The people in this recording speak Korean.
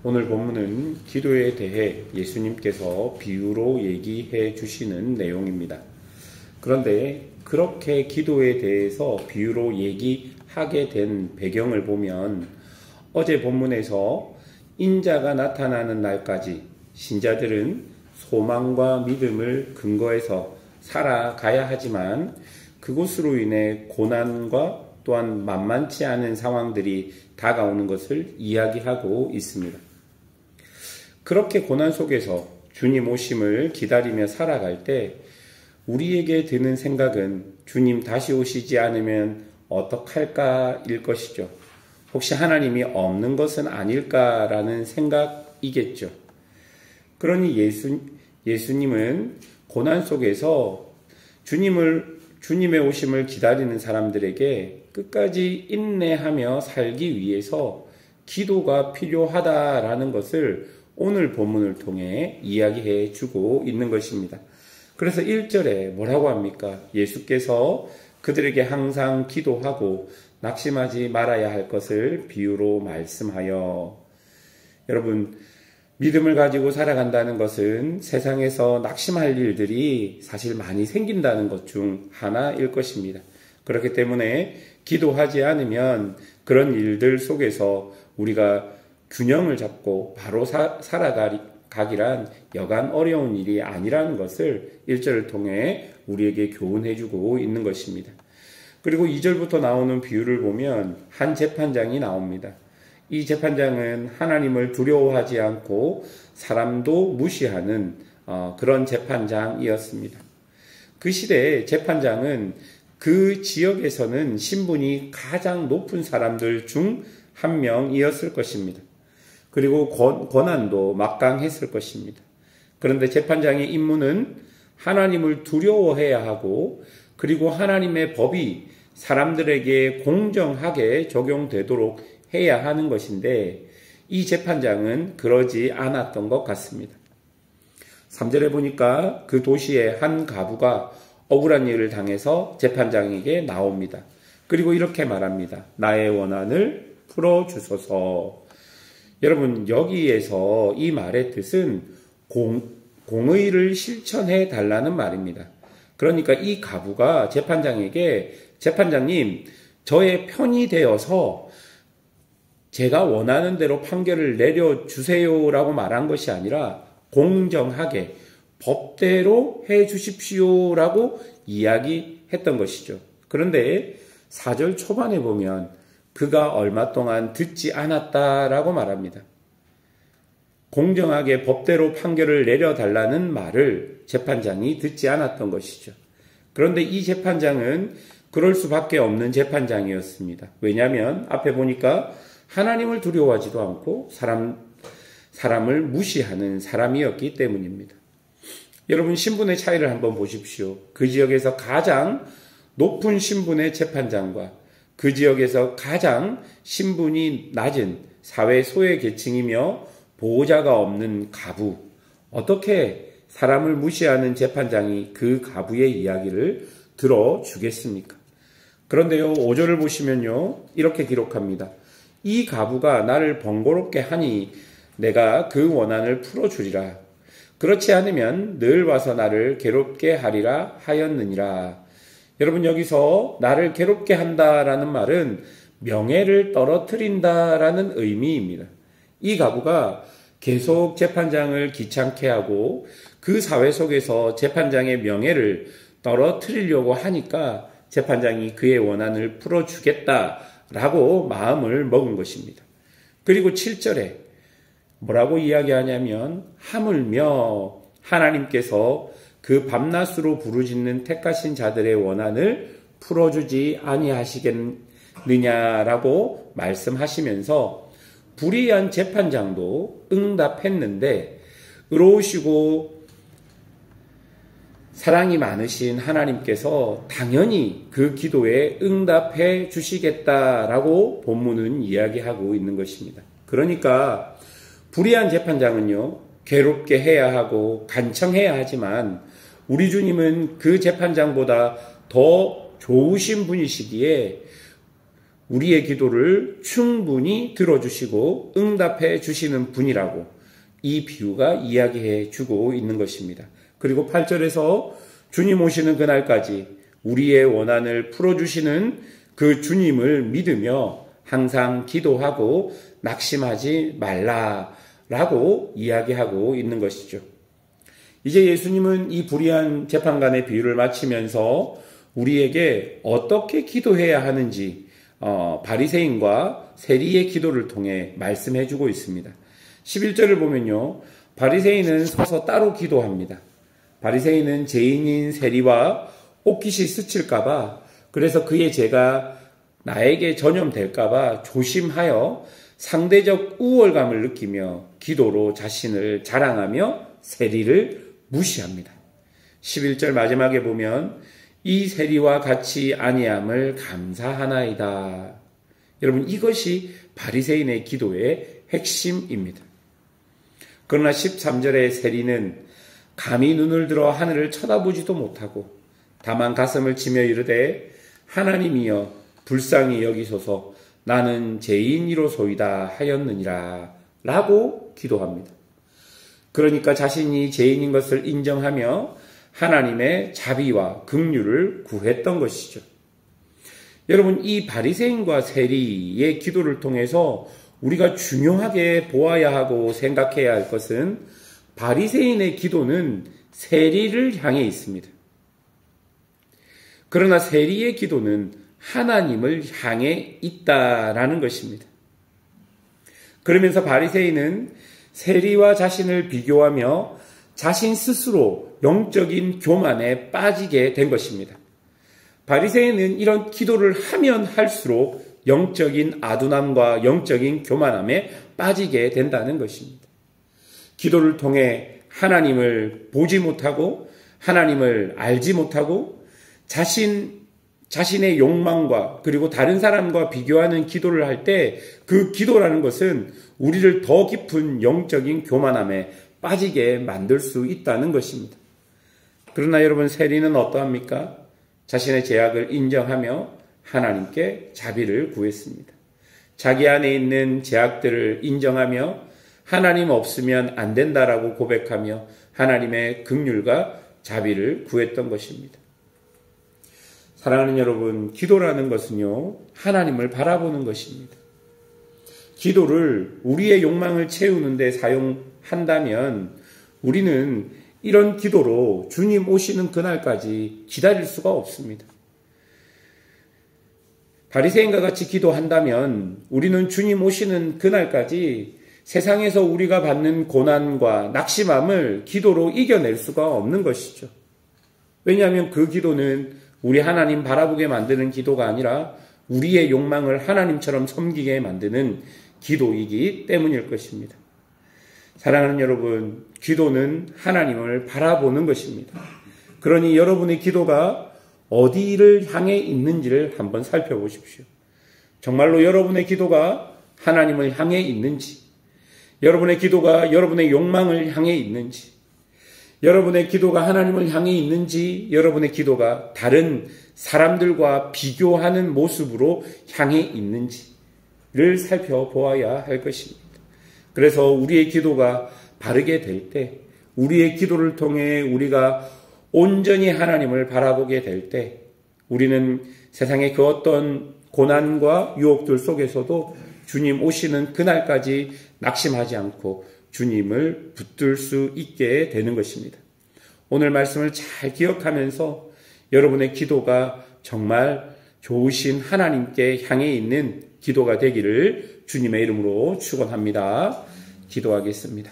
오늘 본문은 기도에 대해 예수님께서 비유로 얘기해 주시는 내용입니다. 그런데 그렇게 기도에 대해서 비유로 얘기하게 된 배경을 보면 어제 본문에서 인자가 나타나는 날까지 신자들은 소망과 믿음을 근거해서 살아가야 하지만 그곳으로 인해 고난과 또한 만만치 않은 상황들이 다가오는 것을 이야기하고 있습니다. 그렇게 고난 속에서 주님 오심을 기다리며 살아갈 때 우리에게 드는 생각은 주님 다시 오시지 않으면 어떡할까일 것이죠. 혹시 하나님이 없는 것은 아닐까라는 생각이겠죠. 그러니 예수님은 고난 속에서 주님의 오심을 기다리는 사람들에게 끝까지 인내하며 살기 위해서 기도가 필요하다라는 것을 오늘 본문을 통해 이야기해 주고 있는 것입니다. 그래서 1절에 뭐라고 합니까? 예수께서 그들에게 항상 기도하고 낙심하지 말아야 할 것을 비유로 말씀하여. 여러분, 믿음을 가지고 살아간다는 것은 세상에서 낙심할 일들이 사실 많이 생긴다는 것 중 하나일 것입니다. 그렇기 때문에 기도하지 않으면 그런 일들 속에서 우리가 균형을 잡고 바로 살아가기란 여간 어려운 일이 아니라는 것을 1절을 통해 우리에게 교훈해주고 있는 것입니다. 그리고 2절부터 나오는 비유를 보면 한 재판장이 나옵니다. 이 재판장은 하나님을 두려워하지 않고 사람도 무시하는 그런 재판장이었습니다. 그 시대의 재판장은 그 지역에서는 신분이 가장 높은 사람들 중 한 명이었을 것입니다. 그리고 권한도 막강했을 것입니다. 그런데 재판장의 임무는 하나님을 두려워해야 하고 그리고 하나님의 법이 사람들에게 공정하게 적용되도록 해야 하는 것인데 이 재판장은 그러지 않았던 것 같습니다. 3절에 보니까 그 도시의 한 가부가 억울한 일을 당해서 재판장에게 나옵니다. 그리고 이렇게 말합니다. 나의 원한을 풀어주소서. 여러분, 여기에서 이 말의 뜻은 공의를 실천해 달라는 말입니다. 그러니까 이 가부가 재판장에게 재판장님, 저의 편이 되어서 제가 원하는 대로 판결을 내려주세요라고 말한 것이 아니라 공정하게 법대로 해 주십시오라고 이야기했던 것이죠. 그런데 4절 초반에 보면 그가 얼마 동안 듣지 않았다라고 말합니다. 공정하게 법대로 판결을 내려달라는 말을 재판장이 듣지 않았던 것이죠. 그런데 이 재판장은 그럴 수밖에 없는 재판장이었습니다. 왜냐하면 앞에 보니까 하나님을 두려워하지도 않고 사람을 무시하는 사람이었기 때문입니다. 여러분, 신분의 차이를 한번 보십시오. 그 지역에서 가장 높은 신분의 재판장과 그 지역에서 가장 신분이 낮은 사회 소외 계층이며 보호자가 없는 가부, 어떻게 사람을 무시하는 재판장이 그 가부의 이야기를 들어주겠습니까? 그런데요, 5절을 보시면요, 이렇게 기록합니다. 이 가부가 나를 번거롭게 하니 내가 그 원한을 풀어주리라. 그렇지 않으면 늘 와서 나를 괴롭게 하리라 하였느니라. 여러분, 여기서 나를 괴롭게 한다라는 말은 명예를 떨어뜨린다라는 의미입니다. 이 가부가 계속 재판장을 귀찮게 하고 그 사회 속에서 재판장의 명예를 떨어뜨리려고 하니까 재판장이 그의 원한을 풀어주겠다라고 마음을 먹은 것입니다. 그리고 7절에 뭐라고 이야기하냐면 하물며 하나님께서 그 밤낮으로 부르짖는 택하신 자들의 원한을 풀어주지 아니하시겠느냐라고 말씀하시면서 불의한 재판장도 응답했는데 의로우시고 사랑이 많으신 하나님께서 당연히 그 기도에 응답해 주시겠다라고 본문은 이야기하고 있는 것입니다. 그러니까 불의한 재판장은요, 괴롭게 해야 하고 간청해야 하지만 우리 주님은 그 재판장보다 더 좋으신 분이시기에 우리의 기도를 충분히 들어주시고 응답해 주시는 분이라고 이 비유가 이야기해 주고 있는 것입니다. 그리고 8절에서 주님 오시는 그날까지 우리의 원한을 풀어주시는 그 주님을 믿으며 항상 기도하고 낙심하지 말라라고 이야기하고 있는 것이죠. 이제 예수님은 이 불의한 재판관의 비유를 마치면서 우리에게 어떻게 기도해야 하는지 바리새인과 세리의 기도를 통해 말씀해 주고 있습니다. 11절을 보면요. 바리새인은 서서 따로 기도합니다. 바리새인은 죄인인 세리와 옷깃이 스칠까봐, 그래서 그의 죄가 나에게 전염될까봐 조심하여 상대적 우월감을 느끼며 기도로 자신을 자랑하며 세리를 무시합니다. 11절 마지막에 보면 이 세리와 같이 아니함을 감사하나이다. 여러분, 이것이 바리새인의 기도의 핵심입니다. 그러나 13절의 세리는 감히 눈을 들어 하늘을 쳐다보지도 못하고 다만 가슴을 치며 이르되 하나님이여 불쌍히 여기소서 나는 죄인이로소이다 하였느니라 라고 기도합니다. 그러니까 자신이 죄인인 것을 인정하며 하나님의 자비와 긍휼을 구했던 것이죠. 여러분, 이 바리새인과 세리의 기도를 통해서 우리가 중요하게 보아야 하고 생각해야 할 것은 바리새인의 기도는 세리를 향해 있습니다. 그러나 세리의 기도는 하나님을 향해 있다라는 것입니다. 그러면서 바리새인은 세리와 자신을 비교하며 자신 스스로 영적인 교만에 빠지게 된 것입니다. 바리새인은 이런 기도를 하면 할수록 영적인 아둔함과 영적인 교만함에 빠지게 된다는 것입니다. 기도를 통해 하나님을 보지 못하고 하나님을 알지 못하고 자신의 욕망과 그리고 다른 사람과 비교하는 기도를 할 때 그 기도라는 것은 우리를 더 깊은 영적인 교만함에 빠지게 만들 수 있다는 것입니다. 그러나 여러분, 세리는 어떠합니까? 자신의 죄악을 인정하며 하나님께 자비를 구했습니다. 자기 안에 있는 죄악들을 인정하며 하나님 없으면 안 된다라고 고백하며 하나님의 긍휼과 자비를 구했던 것입니다. 사랑하는 여러분, 기도라는 것은요, 하나님을 바라보는 것입니다. 기도를 우리의 욕망을 채우는 데 사용한다면 우리는 이런 기도로 주님 오시는 그날까지 기다릴 수가 없습니다. 바리새인과 같이 기도한다면 우리는 주님 오시는 그날까지 세상에서 우리가 받는 고난과 낙심함을 기도로 이겨낼 수가 없는 것이죠. 왜냐하면 그 기도는 우리 하나님 바라보게 만드는 기도가 아니라 우리의 욕망을 하나님처럼 섬기게 만드는 기도이기 때문일 것입니다. 사랑하는 여러분, 기도는 하나님을 바라보는 것입니다. 그러니 여러분의 기도가 어디를 향해 있는지를 한번 살펴보십시오. 정말로 여러분의 기도가 하나님을 향해 있는지, 여러분의 기도가 여러분의 욕망을 향해 있는지, 여러분의 기도가 하나님을 향해 있는지, 여러분의 기도가 다른 사람들과 비교하는 모습으로 향해 있는지를 살펴보아야 할 것입니다. 그래서 우리의 기도가 바르게 될 때, 우리의 기도를 통해 우리가 온전히 하나님을 바라보게 될 때, 우리는 세상의 그 어떤 고난과 유혹들 속에서도 주님 오시는 그날까지 낙심하지 않고 주님을 붙들 수 있게 되는 것입니다. 오늘 말씀을 잘 기억하면서 여러분의 기도가 정말 좋으신 하나님께 향해 있는 기도가 되기를 주님의 이름으로 축원합니다. 기도하겠습니다.